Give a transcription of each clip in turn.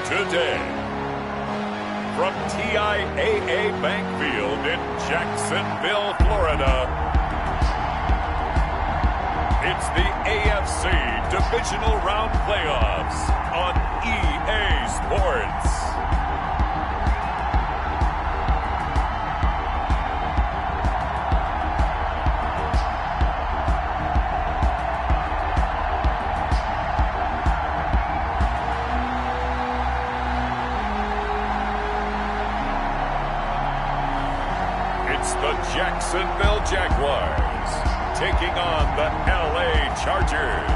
today. From TIAA Bank Field in Jacksonville, Florida, it's the AFC Divisional Round Playoffs on EA Sports. The Jacksonville Jaguars taking on the LA Chargers.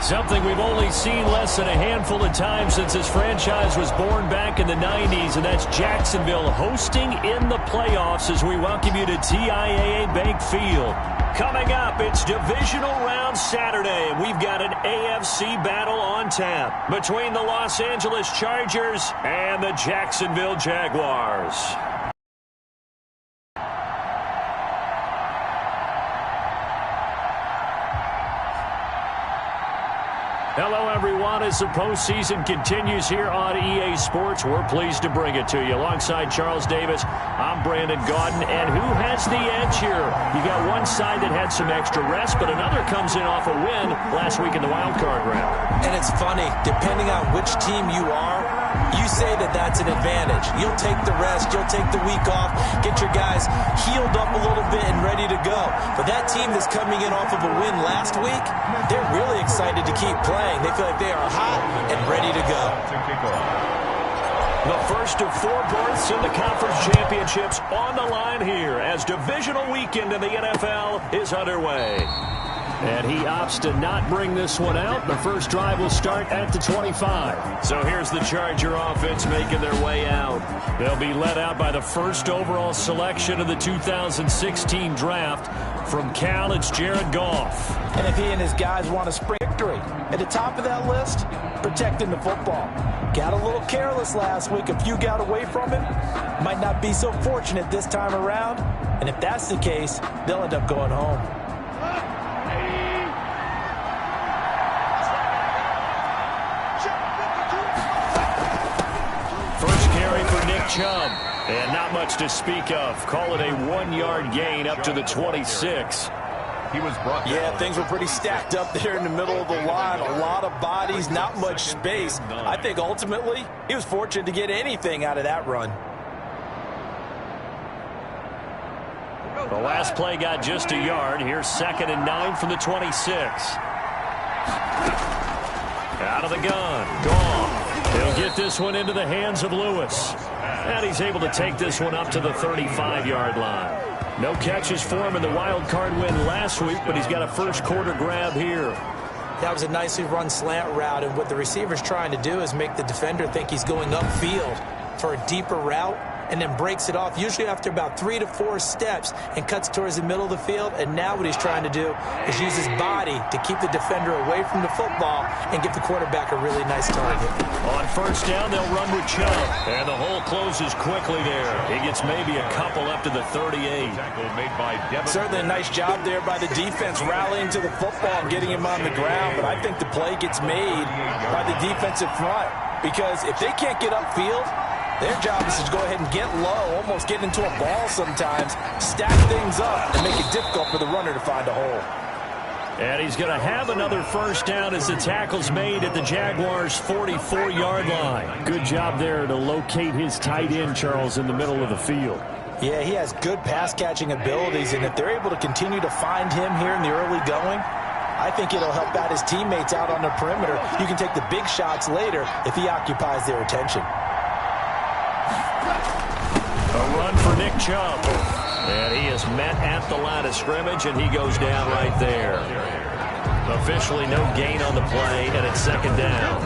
Something we've only seen less than a handful of times since this franchise was born back in the 90s, and that's Jacksonville hosting in the playoffs as we welcome you to TIAA Bank Field. Coming up, it's Divisional Round Saturday, and we've got an AFC battle on tap between the Los Angeles Chargers and the Jacksonville Jaguars. Hello, everyone. As the postseason continues here on EA Sports, we're pleased to bring it to you. Alongside Charles Davis, I'm Brandon Gaudin. And who has the edge here? You got one side that had some extra rest, but another comes in off a win last week in the wild card round. And it's funny, depending on which team you are, you say that that's an advantage. You'll take the rest, you'll take the week off, get your guys healed up a little bit and ready to go. But that team that's coming in off of a win last week, they're really excited to keep playing. They feel like they are hot and ready to go. The first of 4 berths in the conference championships on the line here as divisional weekend in the NFL is underway. And he opts to not bring this one out. The first drive will start at the 25. So here's the Charger offense making their way out. They'll be led out by the first overall selection of the 2016 draft. From Cal, it's Jared Goff. And if he and his guys want a spring victory, at the top of that list, protecting the football. Got a little careless last week. A few got away from him. Might not be so fortunate this time around. And if that's the case, they'll end up going home. Chubb, and not much to speak of. Call it a 1-yard gain up to the 26. He was brought down. Yeah, things were pretty stacked up there in the middle of the line. A lot of bodies, not much space. I think ultimately he was fortunate to get anything out of that run. The last play got just a yard. Here's 2nd and 9 from the 26. Out of the gun. Gone. He'll get this one into the hands of Lewis. And he's able to take this one up to the 35-yard line. No catches for him in the wild card win last week, but he's got a first quarter grab here. That was a nicely run slant route, and what the receiver's trying to do is make the defender think he's going upfield for a deeper route, and then breaks it off, usually after about 3 to 4 steps, and cuts towards the middle of the field. And now what he's trying to do is use his body to keep the defender away from the football and give the quarterback a really nice target. On first down, they'll run with Chubb, and the hole closes quickly there. He gets maybe a couple up to the 38. Certainly a nice job there by the defense rallying to the football and getting him on the ground, but I think the play gets made by the defensive front, because if they can't get upfield, their job is to go ahead and get low, almost get into a ball sometimes, stack things up, and make it difficult for the runner to find a hole. And he's going to have another first down as the tackle's made at the Jaguars' 44-yard line. Good job there to locate his tight end, Charles, in the middle of the field. Yeah, he has good pass-catching abilities, and if they're able to continue to find him here in the early going, I think it'll help out his teammates out on the perimeter. You can take the big shots later if he occupies their attention. A run for Nick Chubb. And he is met at the line of scrimmage, and he goes down right there. Officially no gain on the play, and it's 2nd down.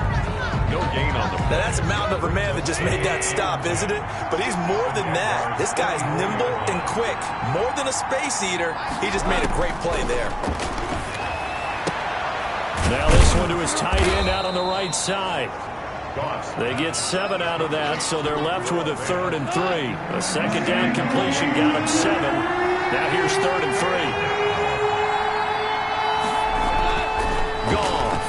No gain on the play. Now that's a mountain of a man that just made that stop, isn't it? But he's more than that. This guy's nimble and quick. More than a space eater. He just made a great play there. Now this one to his tight end out on the right side. They get 7 out of that, so they're left with a 3rd and 3. A 2nd down completion got him 7. Now here's 3rd and 3. Goff.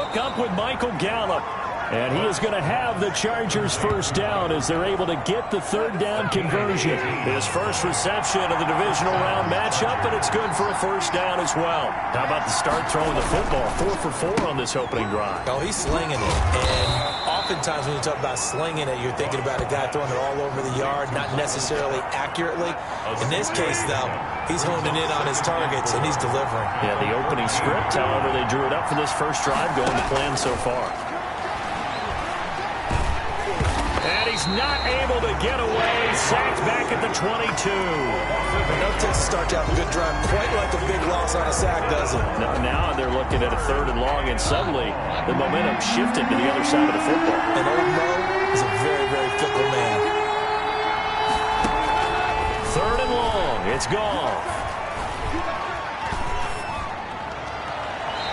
hook up with Michael Gallup. And he is going to have the Chargers first down as they're able to get the third down conversion. His first reception of the divisional round matchup, and it's good for a first down as well. How about the start throwing the football? 4 for 4 on this opening drive. Oh, he's slinging it. And oftentimes when you talk about slinging it, you're thinking about a guy throwing it all over the yard, not necessarily accurately. In this case, though, he's honing in on his targets, and he's delivering. Yeah, the opening script, however, they drew it up for this first drive, going to plan so far. And he's not able to get away. Sacked back at the 22. No Texas starts out a good drive, quite like a big loss on a sack, does it? Now they're looking at a 3rd and long, and suddenly the momentum shifted to the other side of the football. And old Mo is a very, very fickle man. 3rd and long. It's gone.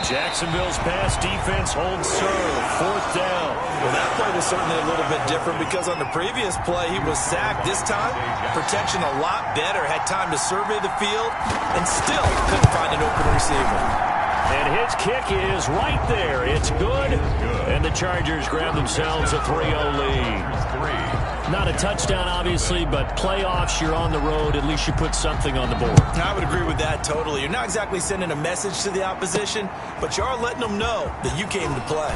Jacksonville's pass defense holds serve. 4th down. Well, that play was certainly a little bit different because on the previous play, he was sacked. This time, protection a lot better. Had time to survey the field and still couldn't find an open receiver. And his kick is right there. It's good. And the Chargers grab themselves a 3-0 lead. Not a touchdown, obviously, but playoffs, you're on the road. At least you put something on the board. I would agree with that totally. You're not exactly sending a message to the opposition, but you are letting them know that you came to play.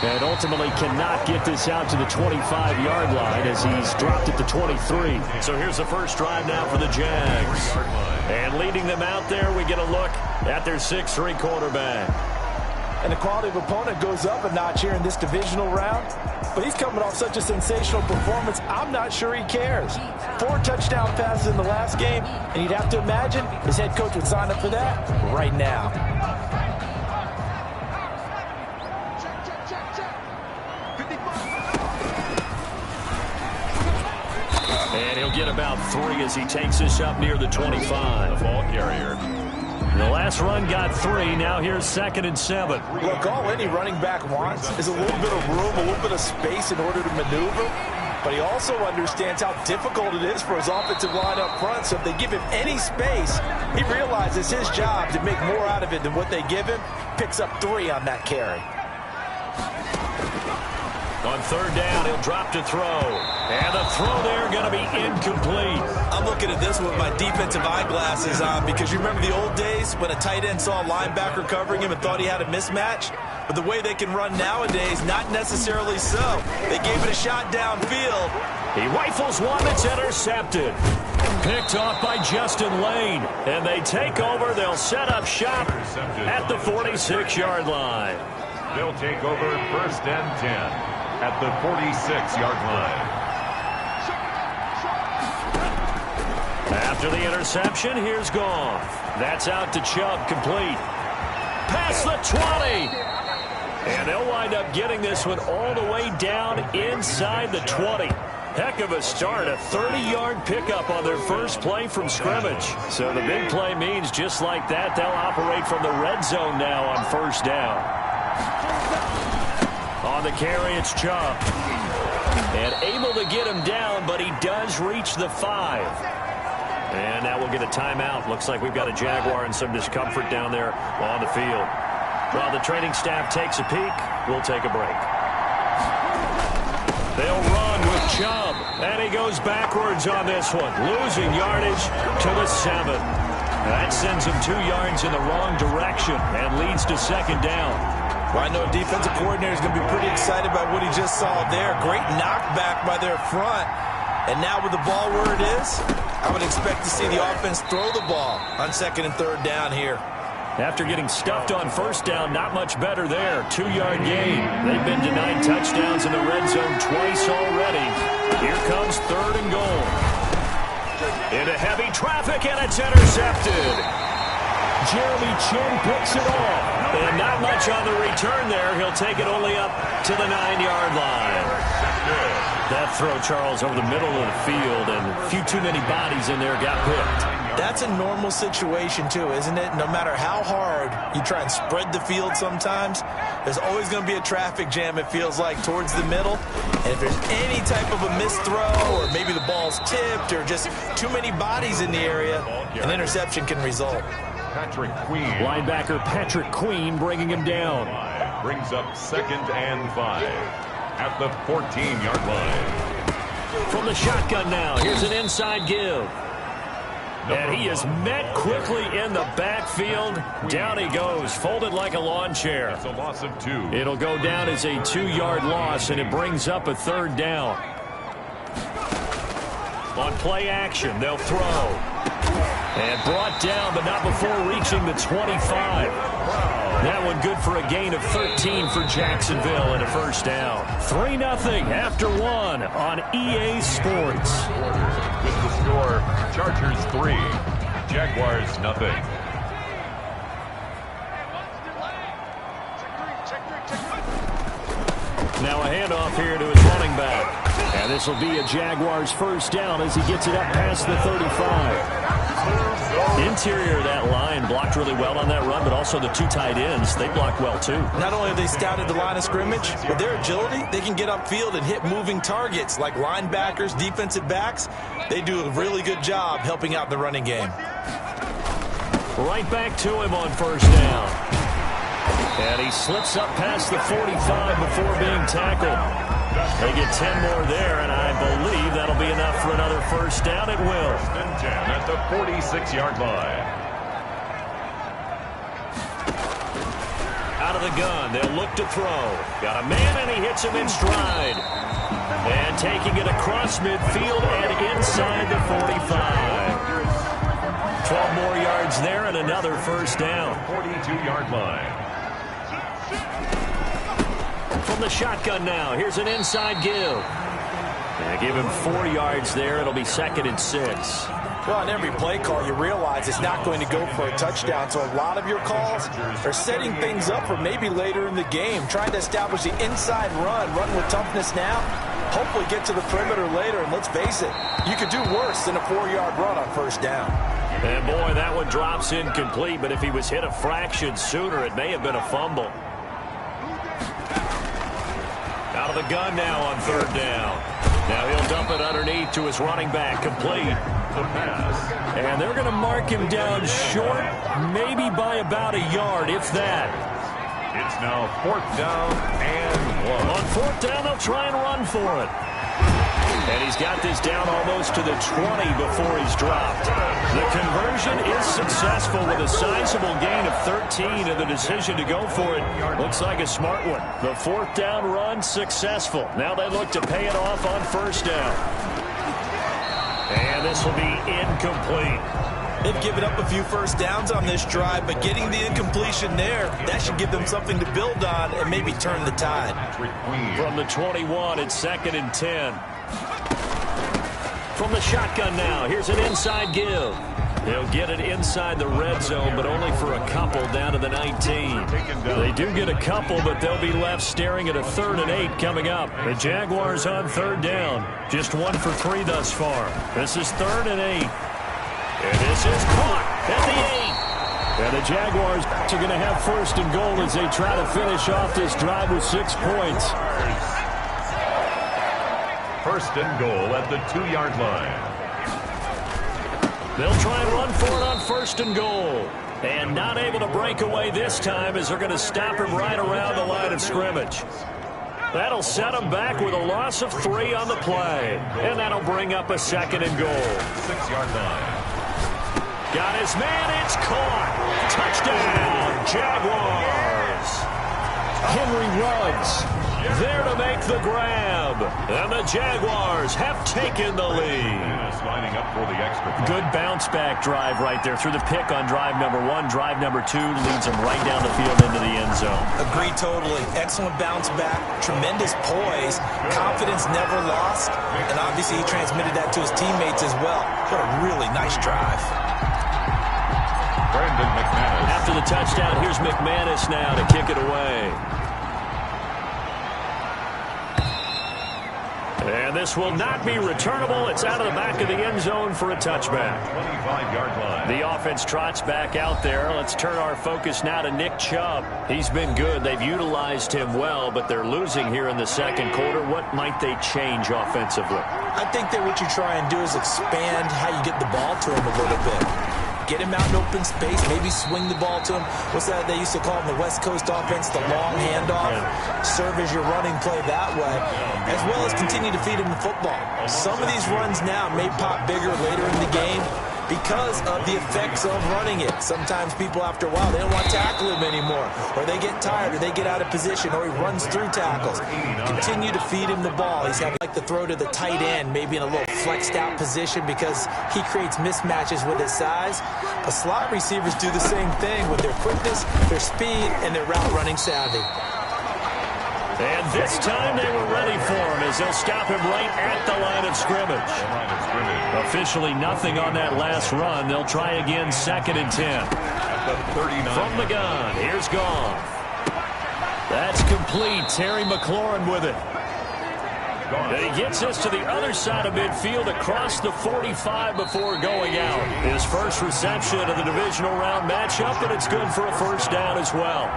And ultimately cannot get this out to the 25-yard line as he's dropped at the 23. So here's the first drive now for the Jags. And leading them out there, we get a look at their 6'3" quarterback. And the quality of opponent goes up a notch here in this divisional round. But he's coming off such a sensational performance, I'm not sure he cares. 4 touchdown passes in the last game, and you'd have to imagine his head coach would sign up for that right now. And he'll get about 3 as he takes this up near the 25. The ball carrier. The last run got 3. Now here's 2nd and 7. Look, all any running back wants is a little bit of room, a little bit of space in order to maneuver. But he also understands how difficult it is for his offensive line up front. So if they give him any space, he realizes his job to make more out of it than what they give him. Picks up 3 on that carry. On 3rd down, he'll drop to throw. And the throw there going to be incomplete. I'm looking at this with my defensive eyeglasses on because you remember the old days when a tight end saw a linebacker covering him and thought he had a mismatch? But the way they can run nowadays, not necessarily so. They gave it a shot downfield. He rifles one that's intercepted. Picked off by Justin Lane. And they take over. They'll set up shop at the 46-yard line. They'll take over 1st and 10. At the 46-yard line. After the interception, here's Goff. That's out to Chubb, complete. Past the 20. And they'll wind up getting this one all the way down inside the 20. Heck of a start, a 30-yard pickup on their first play from scrimmage. So the big play means just like that, they'll operate from the red zone now on 1st down. On the carry, it's Chubb. And able to get him down, but he does reach the 5. And now we'll get a timeout. Looks like we've got a Jaguar and some discomfort down there on the field. While the training staff takes a peek, we'll take a break. They'll run with Chubb. And he goes backwards on this one. Losing yardage to the 7. That sends him 2 yards in the wrong direction and leads to 2nd down. Well, I know a defensive coordinator is going to be pretty excited about what he just saw there. Great knockback by their front. And now with the ball where it is, I would expect to see the offense throw the ball on 2nd and 3rd down here. After getting stuffed on 1st down, not much better there. 2-yard gain. They've been denied touchdowns in the red zone twice already. Here comes 3rd and goal. Into heavy traffic, and it's intercepted. Jeremy Chin picks it off. And not much on the return there. He'll take it only up to the 9-yard line. That throw, Charles, over the middle of the field, and a few too many bodies in there got picked. That's a normal situation, too, isn't it? No matter how hard you try and spread the field sometimes, there's always going to be a traffic jam, it feels like, towards the middle. And if there's any type of a missed throw, or maybe the ball's tipped, or just too many bodies in the area, an interception can result. Patrick Queen. Linebacker Patrick Queen bringing him down. Brings up 2nd and 5 at the 14-yard line. From the shotgun now, here's an inside give. And he is met quickly in the backfield. Down he goes, folded like a lawn chair. It's a loss of 2. It'll go down as a 2-yard loss, and it brings up a 3rd down. On play action, they'll throw. And brought down, but not before reaching the 25. That one good for a gain of 13 for Jacksonville and a 1st down. 3-0 after 1 on EA Sports. With the score, Chargers 3, Jaguars nothing. Now a handoff here to his running back. And this will be a Jaguars 1st down as he gets it up past the 35. Interior of that line blocked really well on that run, but also the 2 tight ends, they blocked well too. Not only have they scouted the line of scrimmage, but their agility, they can get upfield and hit moving targets like linebackers, defensive backs. They do a really good job helping out the running game. Right back to him on 1st down. And he slips up past the 45 before being tackled. They get 10 more there, and I believe that'll be enough for another 1st down. It will. 1st and 10 at the 46-yard line. Out of the gun, they'll look to throw. Got a man, and he hits him in stride. And taking it across midfield and inside the 45. 12 more yards there and another 1st down. 42-yard line. From the shotgun now, here's an inside give. And give him 4 yards there. It'll be 2nd and 6. Well, on every play call, you realize it's not going to go for a touchdown. So a lot of your calls are setting things up for maybe later in the game, trying to establish the inside run with toughness now, hopefully get to the perimeter later. And let's face it, you could do worse than a 4-yard run on 1st down. And boy, that one drops incomplete, but if he was hit a fraction sooner, it may have been a fumble. Out of the gun now on 3rd down. Now he'll dump it underneath to his running back, complete. The pass. And they're going to mark him down short, maybe by about a yard, if that. It's now 4th down and 1. On 4th down, they'll try and run for it. And he's got this down almost to the 20 before he's dropped. The conversion is successful with a sizable gain of 13, and the decision to go for it looks like a smart one. The 4th down run successful. Now they look to pay it off on 1st down. And this will be incomplete. They've given up a few 1st downs on this drive, but getting the incompletion there, that should give them something to build on and maybe turn the tide. From the 21, it's 2nd and 10. From the shotgun now, here's an inside give. They'll get it inside the red zone, but only for a couple down to the 19. They do get a couple, but they'll be left staring at a 3rd and 8 coming up. The Jaguars on 3rd down. Just 1 for 3 thus far. This is 3rd and 8. And this is caught at the 8. And the Jaguars are going to have 1st and goal as they try to finish off this drive with 6 points. 1st and goal at the 2-yard line. They'll try and run for it on 1st and goal. And not able to break away this time as they're going to stop him right around the line of scrimmage. That'll set him back with a loss of 3 on the play. And that'll bring up a 2nd and goal. 6-yard line. Got his man, it's caught. Touchdown, Jaguars. Henry Ruggs there to make the grab. And the Jaguars have taken the lead. Lining up for the extra point. Good bounce back drive right there through the pick on drive number 1. Drive number 2 leads them right down the field into the end zone. Agree totally. Excellent bounce back. Tremendous poise. Confidence never lost. And obviously he transmitted that to his teammates as well. What a really nice drive. Brandon McManus. After the touchdown, here's McManus now to kick it away. And this will not be returnable. It's out of the back of the end zone for a touchback. 25-yard line. The offense trots back out there. Let's turn our focus now to Nick Chubb. He's been good. They've utilized him well, but they're losing here in the 2nd quarter. What might they change offensively? I think that what you try and do is expand how you get the ball to him a little bit. Get him out in open space, maybe swing the ball to him. What's that they used to call in the West Coast offense, the long handoff? Serve as your running play that way, as well as continue to feed him the football. Some of these runs now may pop bigger later in the game because of the effects of running it. Sometimes people, after a while, they don't want to tackle him anymore, or they get tired, or they get out of position, or he runs through tackles. Continue to feed him the ball. He's having like the throw to the tight end, maybe in a little flexed out position because he creates mismatches with his size. But slot receivers do the same thing with their quickness, their speed, and their route running savvy. And this time they were ready for him as they'll stop him right at the line of scrimmage. Officially nothing on that last run. They'll try again, 2nd and 10. At the 39. From the gun, here's Goff. That's complete. Terry McLaurin with it. And he gets us to the other side of midfield across the 45 before going out. His first reception of the divisional round matchup, and it's good for a first down as well.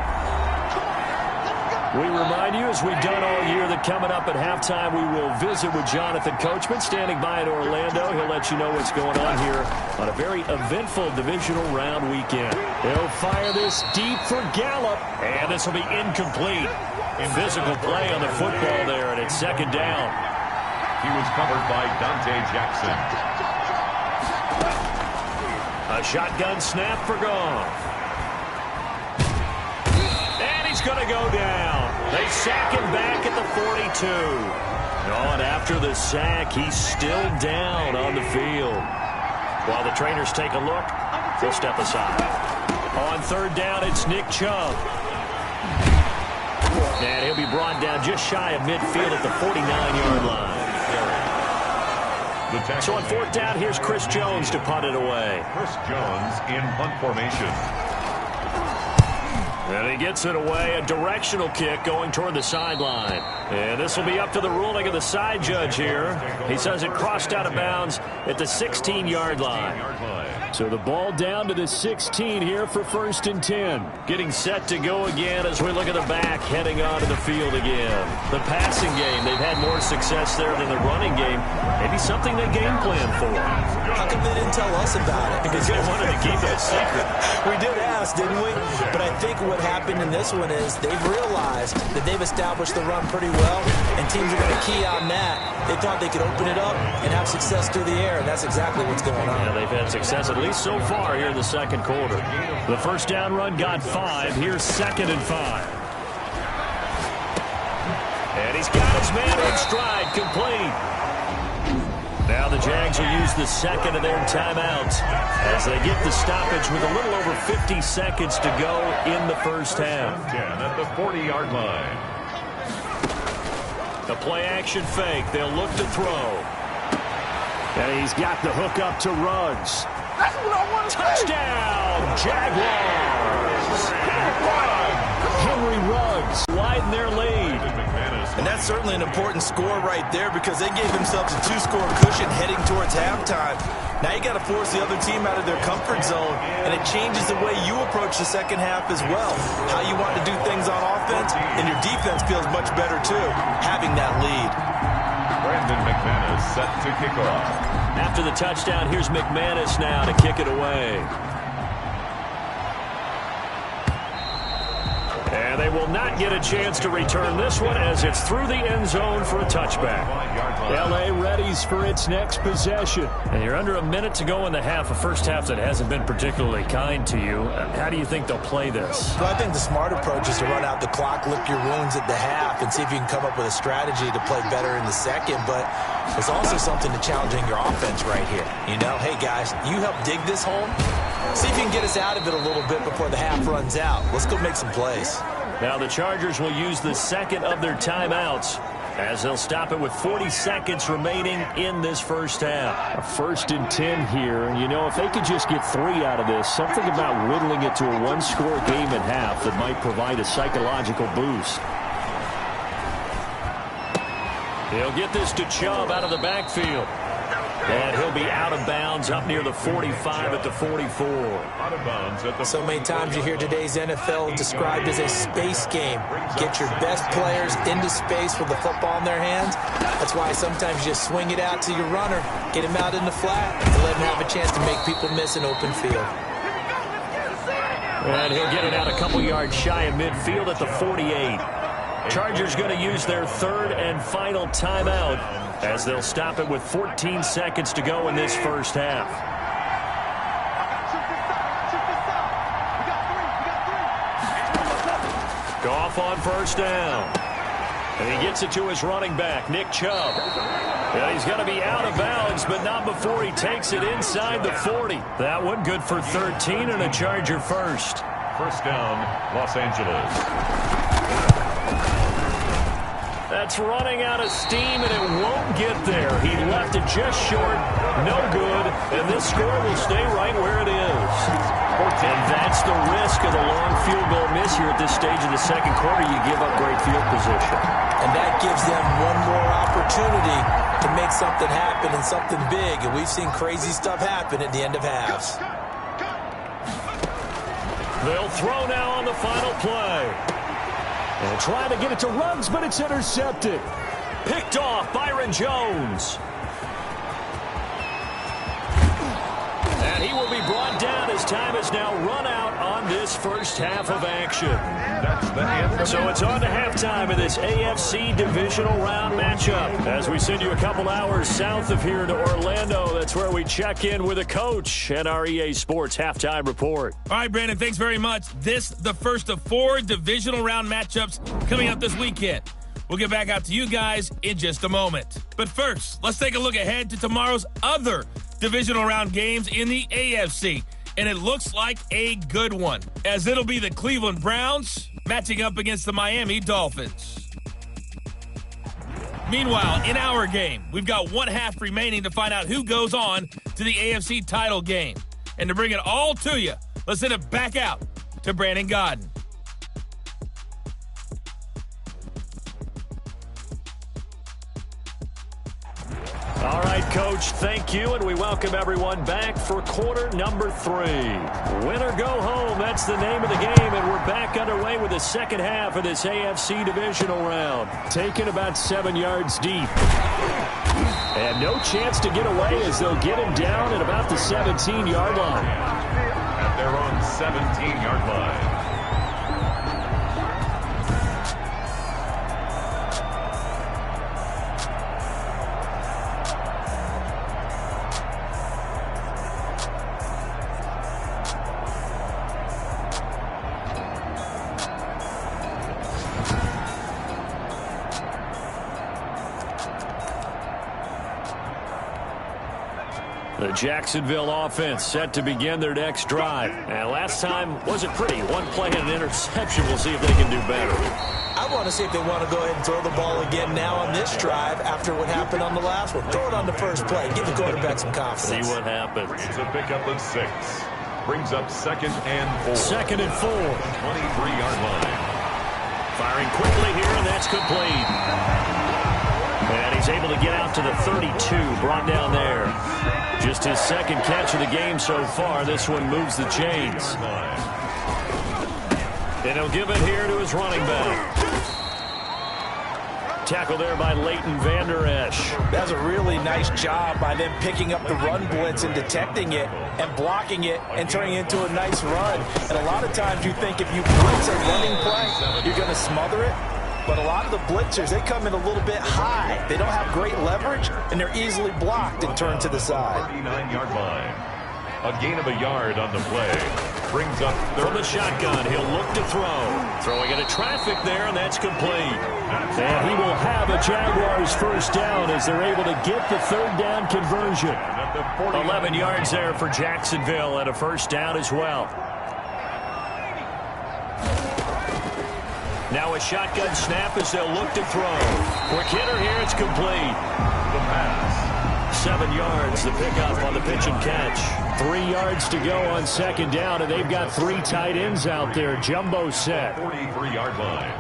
We remind you, as we've done all year, that coming up at halftime, we will visit with Jonathan Coachman, standing by in Orlando. He'll let you know what's going on here on a very eventful divisional round weekend. He'll fire this deep for Gallup, and this will be incomplete. Physical play on the football there, and it's 2nd down. He was covered by Dante Jackson. A shotgun snap for Goff. He's going to go down. They sack him back at the 42. Oh, and after the sack, he's still down on the field. While the trainers take a look, they'll step aside. On 3rd down, it's Nick Chubb. And he'll be brought down just shy of midfield at the 49-yard line. So on 4th down, here's Chris Jones to punt it away. Chris Jones in punt formation. And he gets it away, a directional kick going toward the sideline. And this will be up to the ruling of the side judge here. He says it crossed out of bounds at the 16-yard line. So the ball down to the 16 here for 1st and 10. Getting set to go again as we look at the back, heading onto the field again. The passing game, they've had more success there than the running game. Maybe something they game plan for. How come they didn't tell us about it? Because they wanted to keep it a secret. We did ask, didn't we? But I think what happened in this one is they've realized that they've established the run pretty well, and teams are going to key on that. They thought they could open it up and have success through the air, and that's exactly what's going on. Yeah, they've had success, at least so far, here in the 2nd quarter. The first down run got 5. Here's 2nd and 5. And he's got his man in stride, complete. Now the Jags will use the 2nd of their timeouts as they get the stoppage with a little over 50 seconds to go in the first half. 10 at the 40-yard line. The play-action fake. They'll look to throw. And he's got the hook up to Ruggs. Touchdown, Jaguars! Henry Ruggs widen their lead. And that's certainly an important score right there because they gave themselves a 2-score cushion heading towards halftime. Now you got to force the other team out of their comfort zone, and it changes the way you approach the second half as well. How you want to do things on offense, and your defense feels much better too, having that lead. Brandon McManus set to kick off. After the touchdown, here's McManus now to kick it away. And they will not get a chance to return this one as it's through the end zone for a touchback. L.A. readies for its next possession. And you're under a minute to go in the half, a first half that hasn't been particularly kind to you. How do you think they'll play this? Well, I think the smart approach is to run out the clock, lick your wounds at the half, and see if you can come up with a strategy to play better in the second. But there's also something to challenging your offense right here. You know, hey, guys, you help dig this hole. See if you can get us out of it a little bit before the half runs out. Let's go make some plays. Now the Chargers will use the 2nd of their timeouts as they'll stop it with 40 seconds remaining in this first half. A 1st and 10 here, and you know, if they could just get 3 out of this, something about whittling it to a 1-score game at half that might provide a psychological boost. He'll get this to Chubb out of the backfield. And he'll be out of bounds up near the 45 at the 44. Out of bounds at the So many times you hear today's NFL described as a space game. Get your best players into space with the football in their hands. That's why sometimes you just swing it out to your runner, get him out in the flat, and let him have a chance to make people miss an open field. And he'll get it out a couple yards shy of midfield at the 48. Chargers going to use their third and final timeout as they'll stop it with 14 seconds to go in this first half. Goff on first down. And he gets it to his running back, Nick Chubb. And he's going to be out of bounds, but not before he takes it inside the 40. That one good for 13 and a Charger first. First down, Los Angeles. That's running out of steam, and it won't get there. He left it just short, no good, and this score will stay right where it is. And that's the risk of the long field goal miss here at this stage of the second quarter. You give up great field position. And that gives them one more opportunity to make something happen and something big. And we've seen crazy stuff happen at the end of halves. They'll throw now on the final play. And trying to get it to Ruggs, but it's intercepted. Picked off Byron Jones. And he will be brought down as time has now run out on this first half of action. That's the end. So it's on to halftime of this AFC divisional round matchup. As we send you a couple hours south of here to Orlando, that's where we check in with a coach and our EA Sports halftime report. All right, Brandon, thanks very much. This, the first of 4 divisional round matchups coming up this weekend. We'll get back out to you guys in just a moment. But first, let's take a look ahead to tomorrow's other divisional round games in the AFC. And it looks like a good one, as it'll be the Cleveland Browns matching up against the Miami Dolphins. Meanwhile, in our game, we've got one half remaining to find out who goes on to the AFC title game. And to bring it all to you, let's send it back out to Brandon Godden. All right, Coach, thank you, and we welcome everyone back for quarter number 3. Win or go home, that's the name of the game, and we're back underway with the second half of this AFC divisional round. Taken about 7 yards deep. And no chance to get away as they'll get him down at about the 17-yard line. At their own 17-yard line. The Jacksonville offense set to begin their next drive. And last time wasn't pretty. One play and an interception. We'll see if they can do better. I want to see if they want to go ahead and throw the ball again now on this drive after what happened on the last one. Throw it on the first play. Give the quarterback some confidence. See what happens. It's a pickup of 6. Brings up 2nd and 4. 2nd and 4. 23-yard line. Firing quickly here, and that's complete. And he's able to get out to the 32, brought down there. Just his second catch of the game so far. This one moves the chains. And he'll give it here to his running back. Tackle there by Leighton Vander Esch. That's a really nice job by them picking up the run blitz and detecting it and blocking it and turning it into a nice run. And a lot of times you think if you blitz a running play, you're going to smother it. But a lot of the blitzers, they come in a little bit high. They don't have great leverage, and they're easily blocked and turned to the side. 39-yard line. A gain of a yard on the play. Brings up from the shotgun. He'll look to throw. Throwing into traffic there, and that's complete. And he will have a Jaguars first down as they're able to get the third down conversion. 11 yards there for Jacksonville and a first down as well. Now a shotgun snap as they'll look to throw. Quick hitter here, it's complete. The pass. 7 yards, the pickup on the pitch and catch. 3 yards to go on second down, and they've got 3 tight ends out there. Jumbo set. 43-yard line.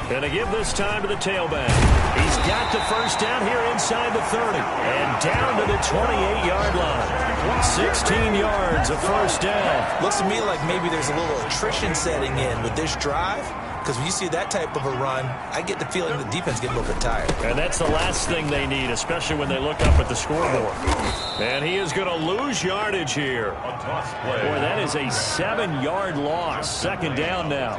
And they give this time to the tailback. He's got the first down here inside the 30. And down to the 28-yard line. 16 yards, a first down. Looks to me like maybe there's a little attrition setting in with this drive. Because when you see that type of a run, I get the feeling the defense gets a little bit tired. And that's the last thing they need, especially when they look up at the scoreboard. And he is going to lose yardage here. Boy, that is a 7-yard loss. Second down now.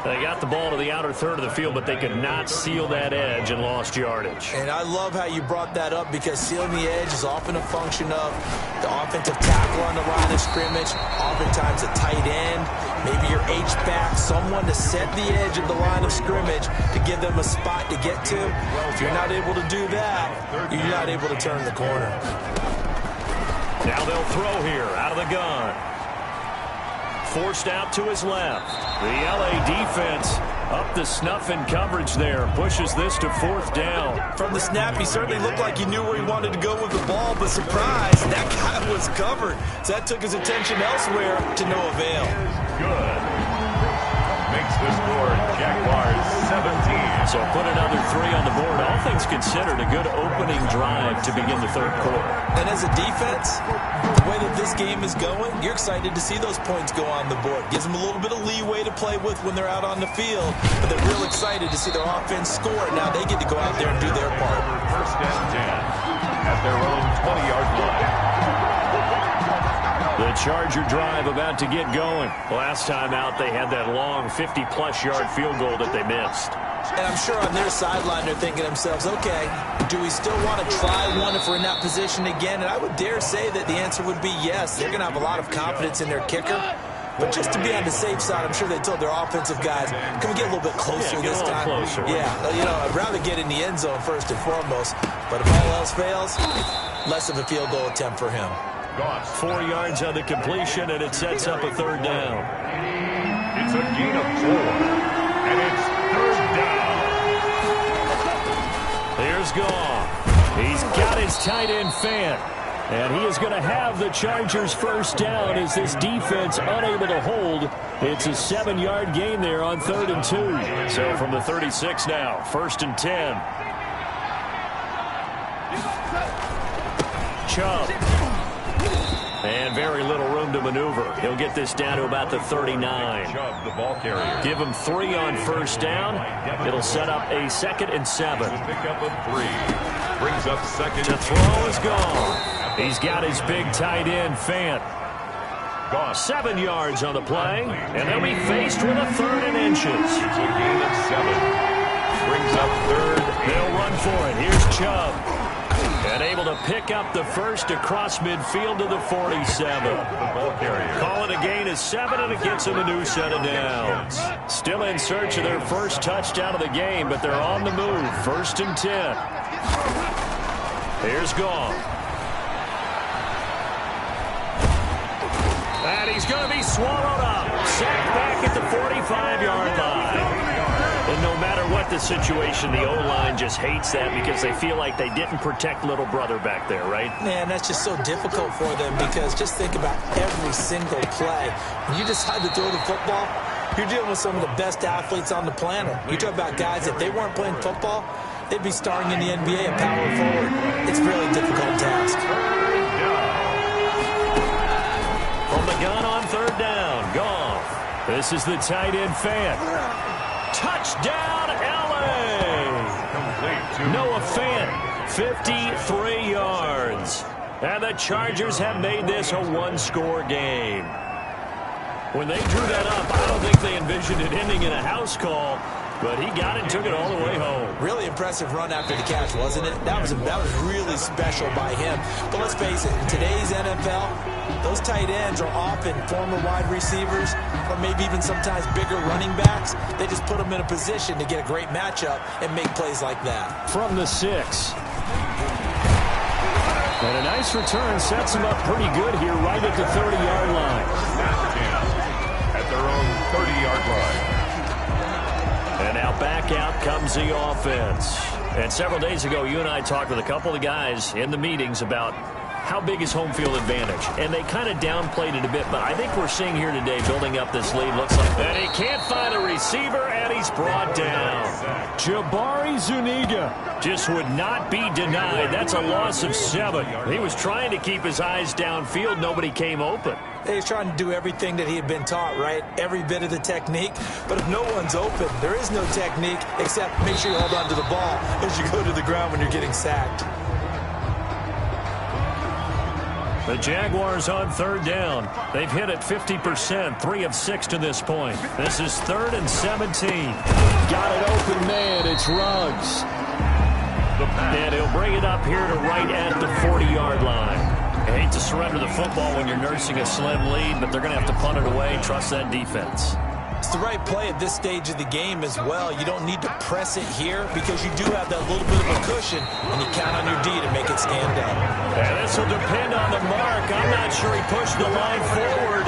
They got the ball to the outer third of the field, but they could not seal that edge and lost yardage. And I love how you brought that up, because sealing the edge is often a function of the offensive tackle on the line of scrimmage, oftentimes a tight end, maybe your H-back, someone to set the edge of the line of scrimmage to give them a spot to get to. If you're not able to do that, you're not able to turn the corner. Now they'll throw here out of the gun. Forced out to his left. The LA defense up the snuff in coverage there. Pushes this to fourth down. From the snap, he certainly looked like he knew where he wanted to go with the ball, but surprise, that guy was covered. So that took his attention elsewhere to no avail. Good. Makes the score Jaguars 17. So put another 3 on the board. All things considered, a good opening drive to begin the third quarter. And as a defense, the way that this game is going, you're excited to see those points go on the board. Gives them a little bit of leeway to play with when they're out on the field, but they're real excited to see their offense score. Now they get to go out there and do their part. First and 10 at their own 20-yard line. The Charger drive about to get going. Last time out, they had that long 50-plus yard field goal that they missed. And I'm sure on their sideline they're thinking to themselves, okay, do we still want to try one if we're in that position again? And I would dare say that the answer would be yes. They're going to have a lot of confidence in their kicker. But just to be on the safe side, I'm sure they told their offensive guys, can we get a little bit closer this time? Closer. Yeah, you know, I'd rather get in the end zone first and foremost. But if all else fails, less of a field goal attempt for him. 4 yards on the completion, and it sets up a third down. It's a gain of 4, and it's third down. Here's Goff. He's got his tight end Fant. And he is going to have the Chargers first down as this defense unable to hold. It's a 7-yard gain there on 3rd and 2. So from the 36 now, 1st and 10. Chubb. And very little room to maneuver. He'll get this down to about the 39. Chubb, the ball carrier. Give him 3 on first down. It'll set up a 2nd and 7. Pick up a 3. Brings up 2nd. To throw is gone. He's got his big tight end, Fant. Gone. 7 yards on the play, and they'll be faced with a 3rd and inches. It's a gain of 7. Brings up 3rd. They'll run for it. Here's Chubb. And able to pick up the first across midfield to the 47. The ball carrier. Call it a gain of 7, and it gets them a new set of downs. Still in search of their first touchdown of the game, but they're on the move. 1st and 10. Here's Goff. And he's going to be swallowed up. Sacked back at the 45-yard line. And no matter what the situation, the O-line just hates that because they feel like they didn't protect little brother back there, right? Man, that's just so difficult for them because just think about every single play. When you decide to throw the football, you're dealing with some of the best athletes on the planet. You talk about guys, if they weren't playing football, they'd be starring in the NBA and power forward. It's a really difficult task. From the gun on 3rd down, Goff. This is the tight end Fant. Touchdown, L.A. Noah Fant, 53 yards. And the Chargers have made this a 1-score game. When they drew that up, I don't think they envisioned it ending in a house call, but he got it and took it all the way home. Really impressive run after the catch, wasn't it? That was really special by him. But let's face it, in today's NFL, those tight ends are often former wide receivers or maybe even sometimes bigger running backs. They just put them in a position to get a great matchup and make plays like that. From the 6. And a nice return sets them up pretty good here right at the 30-yard line. At their own 30-yard line. And now back out comes the offense. And several days ago, you and I talked with a couple of guys in the meetings about how big is home field advantage? And they kind of downplayed it a bit, but I think we're seeing here today, building up this lead, looks like. And he can't find a receiver, and he's brought down. Jabari Zuniga just would not be denied. That's a loss of 7. He was trying to keep his eyes downfield. Nobody came open. He's trying to do everything that he had been taught, right? Every bit of the technique. But if no one's open, there is no technique except make sure you hold on to the ball as you go to the ground when you're getting sacked. The Jaguars on 3rd down. They've hit it 50%, 3 of 6 to this point. This is 3rd and 17. Got an open man. It's Ruggs. And he'll bring it up here to right at the 40-yard line. I hate to surrender the football when you're nursing a slim lead, but they're going to have to punt it away and trust that defense. It's the right play at this stage of the game as well. You don't need to press it here because you do have that little bit of a cushion, and you count on your D to make it stand out. And this will depend on the mark. I'm not sure he pushed the line forward.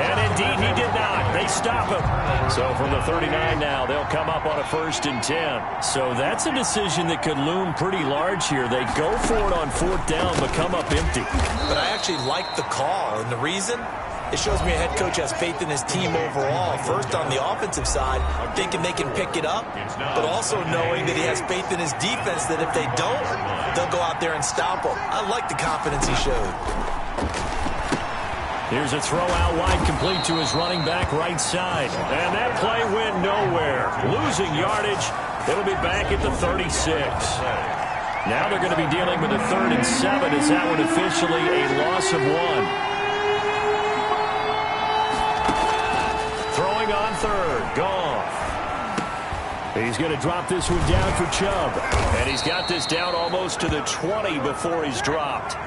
And indeed, he did not. They stop him. So from the 39 now, they'll come up on a 1st and 10. So that's a decision that could loom pretty large here. They go for it on 4th down, but come up empty. But I actually like the call, and the reason? It shows me a head coach has faith in his team overall. First, on the offensive side, thinking they can pick it up, but also knowing that he has faith in his defense that if they don't, they'll go out there and stop them. I like the confidence he showed. Here's a throw out wide, complete to his running back right side. And that play went nowhere. Losing yardage. It'll be back at the 36. Now they're going to be dealing with a 3rd and 7 as that one officially a loss of 1. Throwing on 3rd. Goff. He's going to drop this one down for Chubb. And he's got this down almost to the 20 before he's dropped.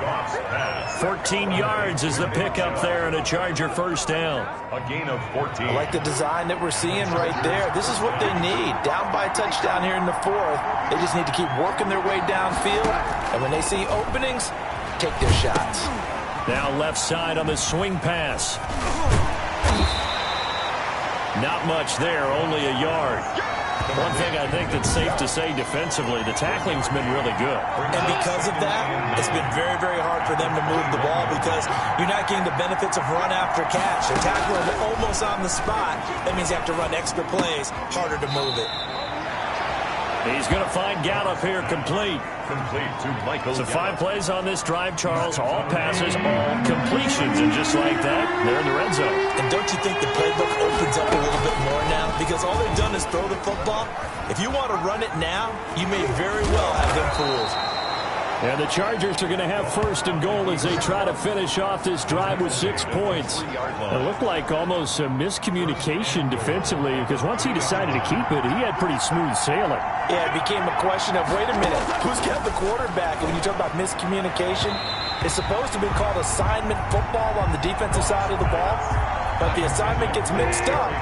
14 yards is the pickup there and a Charger 1st down. A gain of 14. I like the design that we're seeing right there. This is what they need. Down by a touchdown here in the 4th. They just need to keep working their way downfield. And when they see openings, take their shots. Now left side on the swing pass. Not much there, only a yard. One thing I think that's safe to say defensively, the tackling's been really good. And because of that, it's been very, very hard for them to move the ball because you're not getting the benefits of run after catch. They're tackling almost on the spot. That means you have to run extra plays, harder to move it. He's going to find Gallup here complete. Complete to Michael. So 5 plays on this drive, Charles. All passes, all completions. And just like that, they're in the red zone. And don't you think the playbook opens up a little bit more now? Because all they've done is throw the football. If you want to run it now, you may very well have them fooled. And the Chargers are going to have 1st and goal as they try to finish off this drive with 6 points. It looked like almost a miscommunication defensively because once he decided to keep it, he had pretty smooth sailing. Yeah, it became a question of, wait a minute, who's got the quarterback? And when you talk about miscommunication, it's supposed to be called assignment football on the defensive side of the ball. But the assignment gets mixed up.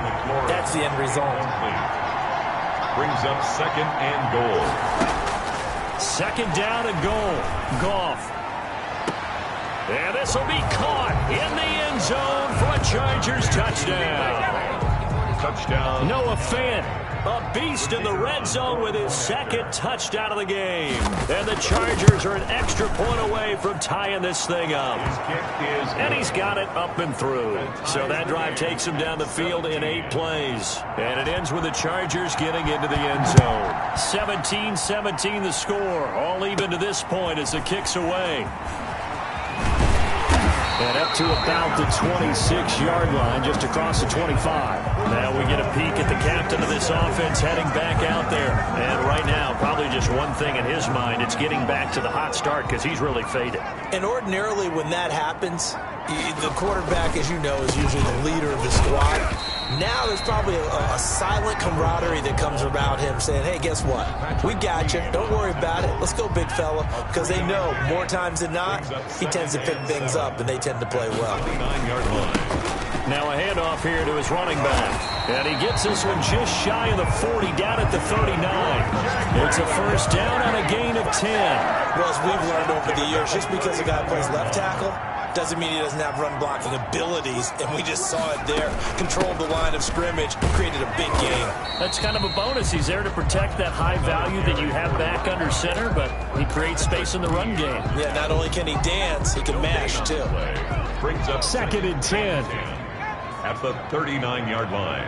That's the end result. Brings up 2nd and goal. 2nd down and goal. Goff. And this will be caught in the end zone for a Chargers touchdown. Touchdown. Noah Fant, a beast in the red zone with his 2nd touchdown of the game. And the Chargers are an extra point away from tying this thing up. And he's got it up and through. So that drive takes him down the field in 8 plays. And it ends with the Chargers getting into the end zone. 17-17 the score. All even to this point as the kick's away. And up to about the 26-yard line, just across the 25. Now we get a peek at the captain of this offense heading back out there. And right now, probably just one thing in his mind, it's getting back to the hot start because he's really faded. And ordinarily when that happens, the quarterback, as you know, is usually the leader of the squad. Now there's probably a silent camaraderie that comes about him saying, hey, guess what? We got you. Don't worry about it. Let's go, big fella. Because they know more times than not, he tends to pick things up, and they tend to play well. 9-yard line. Now a handoff here to his running back. And he gets this one just shy of the 40, down at the 39. It's a 1st down on a gain of 10. Well, as we've learned over the years, just because a guy plays left tackle, doesn't mean he doesn't have run-blocking abilities, and we just saw it there. Controlled the line of scrimmage, created a big gain. That's kind of a bonus. He's there to protect that high value that you have back under center, but he creates space in the run game. Yeah, not only can he dance, he can mash, too. Brings up 2nd and 10. At the 39-yard line.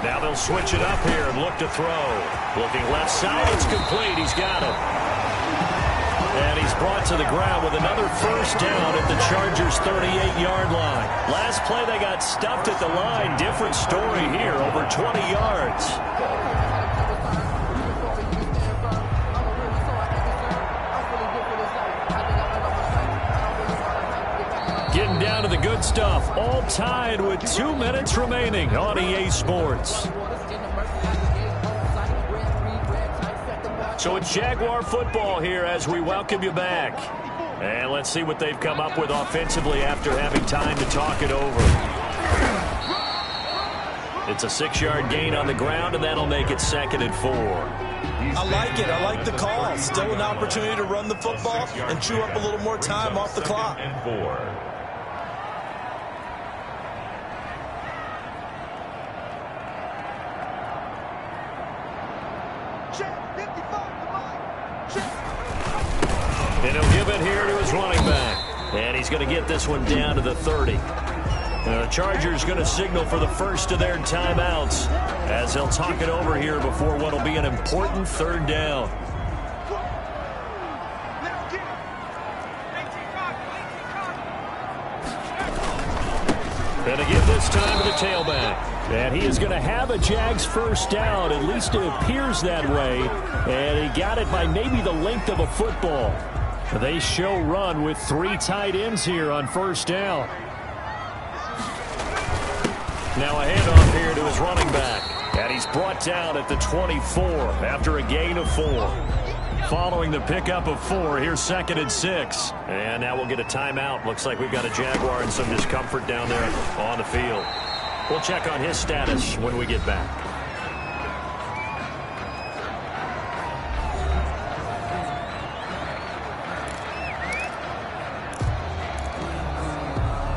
Now they'll switch it up here and look to throw. Looking left side, it's complete. He's got it. And he's brought to the ground with another first down at the Chargers' 38-yard line. Last play, they got stuffed at the line. Different story here, over 20 yards. Getting down to the good stuff, all tied with 2 minutes remaining on EA Sports. So it's Jaguar football here as we welcome you back. And let's see what they've come up with offensively after having time to talk it over. It's a 6-yard gain on the ground, and that'll make it 2nd and 4. I like it. I like the call. Still an opportunity to run the football and chew up a little more time off the clock. And 4. And he'll give it here to his running back. And he's going to get this one down to the 30. The Chargers going to signal for the first of their timeouts as they'll talk it over here before what will be an important 3rd down. And again this time to the tailback. And he is going to have a Jags first down. At least it appears that way. And he got it by maybe the length of a football. They show run with 3 tight ends here on first down. Now a handoff here to his running back. And he's brought down at the 24 after a gain of 4. Following the pickup of 4, here's 2nd and 6. And now we'll get a timeout. Looks like we've got a Jaguar in some discomfort down there on the field. We'll check on his status when we get back.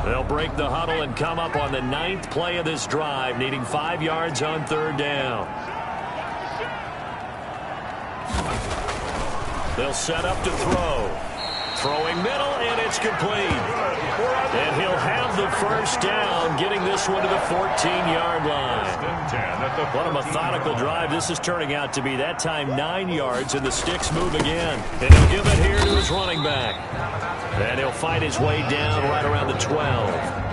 They'll break the huddle and come up on the 9th play of this drive, needing 5 yards on 3rd down. They'll set up to throw. Throwing middle, and it's complete. And he'll have the first down, getting this one to the 14-yard line. What a methodical drive this is turning out to be. That time 9 yards, and the sticks move again. And he'll give it here to his running back. And he'll fight his way down right around the 12.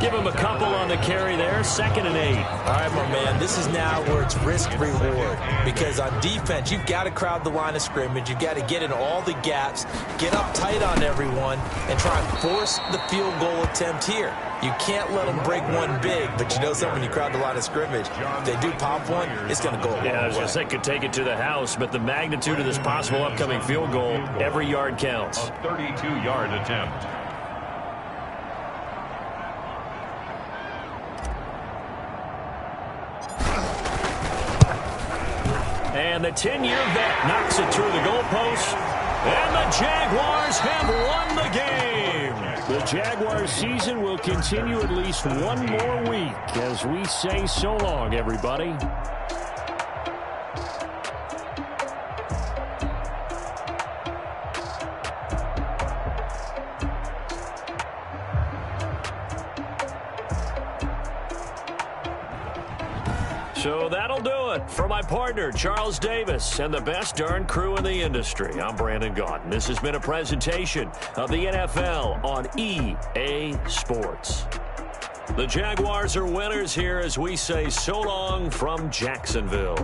Give him a couple on the carry there. 2nd and 8. All right, my man, this is now where it's risk-reward. Because on defense, you've got to crowd the line of scrimmage. You've got to get in all the gaps, get up tight on everyone, and try and force the field goal attempt here. You can't let them break one big, but you know something, when you crowd the line of scrimmage, if they do pop one, it's going to go a long way. I was going to say, could take it to the house, but the magnitude of this possible upcoming field goal, every yard counts. A 32-yard attempt. And the 10-year vet knocks it through the goalpost. And the Jaguars have won the game. The Jaguars season will continue at least one more week as we say so long, everybody. So that'll do it for my partner, Charles Davis, and the best darn crew in the industry. I'm Brandon Gaudin. This has been a presentation of the NFL on EA Sports. The Jaguars are winners here as we say so long from Jacksonville.